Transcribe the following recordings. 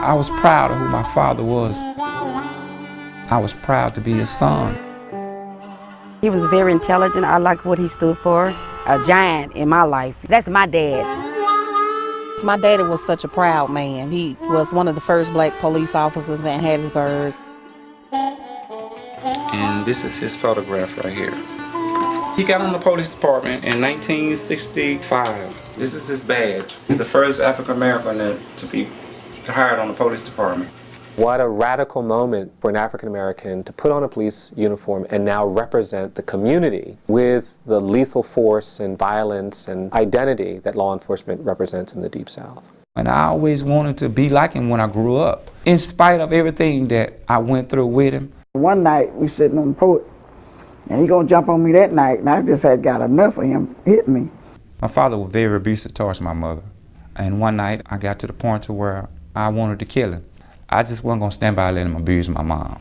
I was proud of who my father was. I was proud to be his son. He was very intelligent. I liked what he stood for. A giant in my life. That's my dad. My daddy was such a proud man. He was one of the first black police officers in Hattiesburg. And this is his photograph right here. He got on the police department in 1965. This is his badge. He's the first African American to be hired on the police department. What a radical moment for an African American to put on a police uniform and now represent the community with the lethal force and violence and identity that law enforcement represents in the Deep South. And I always wanted to be like him when I grew up, in spite of everything that I went through with him. One night we sitting on the porch, and he gonna jump on me that night, and I just had got enough of him hitting me. My father was very abusive towards my mother, and one night I got to the point to where I wanted to kill him. I just wasn't gonna stand by letting him abuse my mom.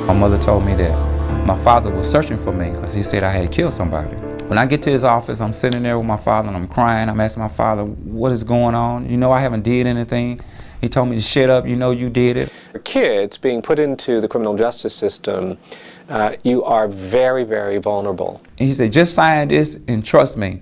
My mother told me that my father was searching for me because he said I had killed somebody. When I get to his office, I'm sitting there with my father and I'm crying. I'm asking my father, what is going on? You know I haven't did anything. He told me to shut up, you know you did it. For kids being put into the criminal justice system, you are very, very vulnerable. And he said, just sign this and trust me.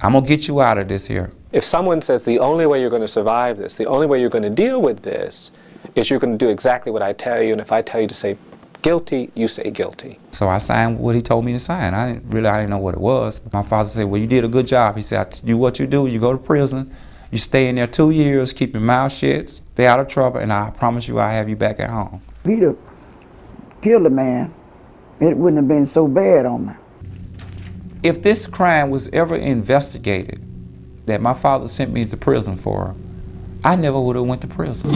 I'm gonna get you out of this here. If someone says the only way you're going to survive this, the only way you're going to deal with this, is you're going to do exactly what I tell you, and if I tell you to say guilty, you say guilty. So I signed what he told me to sign. I didn't know what it was. My father said, well, you did a good job. He said, what you do, you go to prison, you stay in there 2 years, keep your mouth shut, stay out of trouble, and I promise you I'll have you back at home. If he'd have killed a man, it wouldn't have been so bad on me. If this crime was ever investigated, that my father sent me to prison for, I never would have went to prison.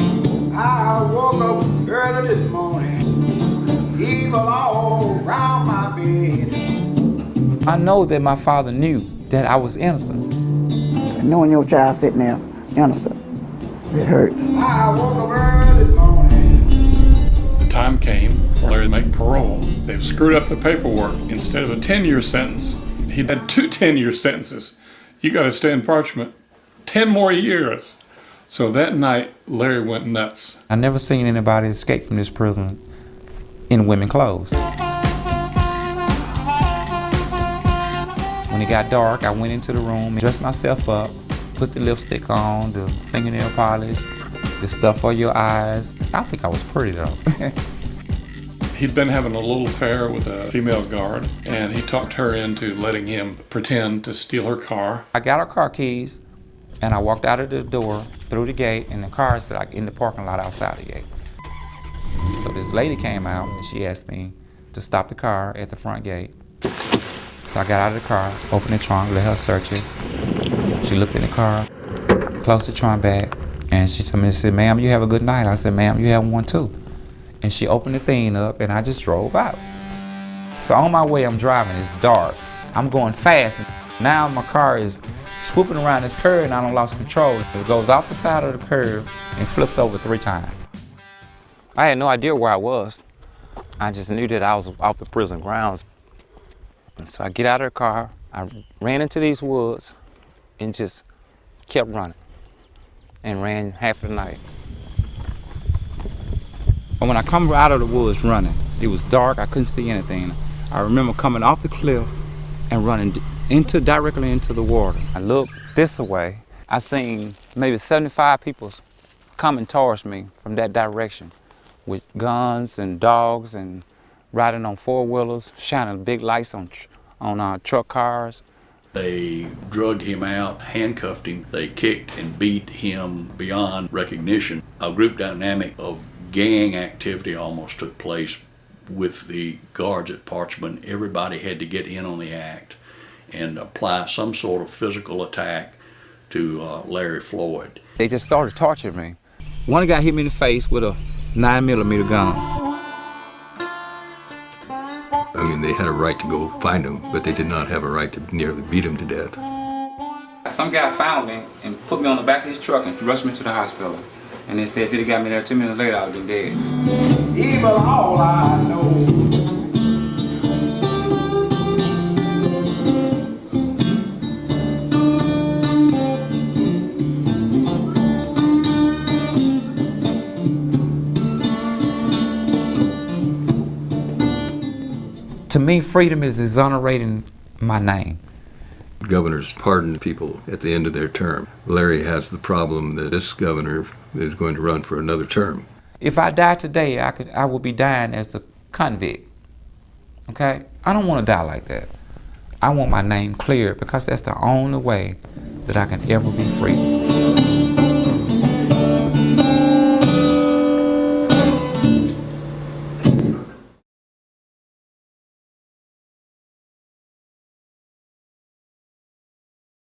I woke up early this morning, evil all around my bed. I know that my father knew that I was innocent. Knowing your child sitting there innocent, it hurts. I woke up early this morning. The time came for Larry to make parole. They've screwed up the paperwork. Instead of a 10-year sentence, he had 2 10-year sentences. You got to stay in parchment 10 more years. So that night, Larry went nuts. I never seen anybody escape from this prison in women's clothes. When it got dark, I went into the room, dressed myself up, put the lipstick on, the fingernail polish, the stuff for your eyes. I think I was pretty though. He'd been having a little affair with a female guard, and he talked her into letting him pretend to steal her car. I got her car keys, and I walked out of the door, through the gate, and the car is like in the parking lot outside the gate. So this lady came out, and she asked me to stop the car at the front gate. So I got out of the car, opened the trunk, let her search it. She looked in the car, closed the trunk back, and she told me, she said, ma'am, you have a good night. I said, ma'am, you have one too. And she opened the thing up, and I just drove out. So on my way, I'm driving, it's dark. I'm going fast, and now my car is swooping around this curve, and I done lost control. It goes off the side of the curve and flips over 3 times. I had no idea where I was. I just knew that I was off the prison grounds. And so I get out of the car, I ran into these woods, and just kept running, and ran half of the night. But when I come out of the woods running, it was dark, I couldn't see anything. I remember coming off the cliff and running directly into the water. I looked this way, I seen maybe 75 people coming towards me from that direction with guns and dogs and riding on 4-wheelers, shining big lights on truck cars. They drugged him out, handcuffed him. They kicked and beat him beyond recognition. A group dynamic of gang activity almost took place with the guards at Parchman. Everybody had to get in on the act and apply some sort of physical attack to Larry Floyd. They just started torturing me. One guy hit me in the face with a 9mm gun. I mean, they had a right to go find him, but they did not have a right to nearly beat him to death. Some guy found me and put me on the back of his truck and rushed me to the hospital. And they said if he'd have got me there 2 minutes later, I would have been dead. Evil all I know. To me, freedom is exonerating my name. Governors pardon people at the end of their term. Larry has the problem that this governor is going to run for another term. If I die today, I will be dying as a convict. Okay? I don't want to die like that. I want my name cleared because that's the only way that I can ever be free.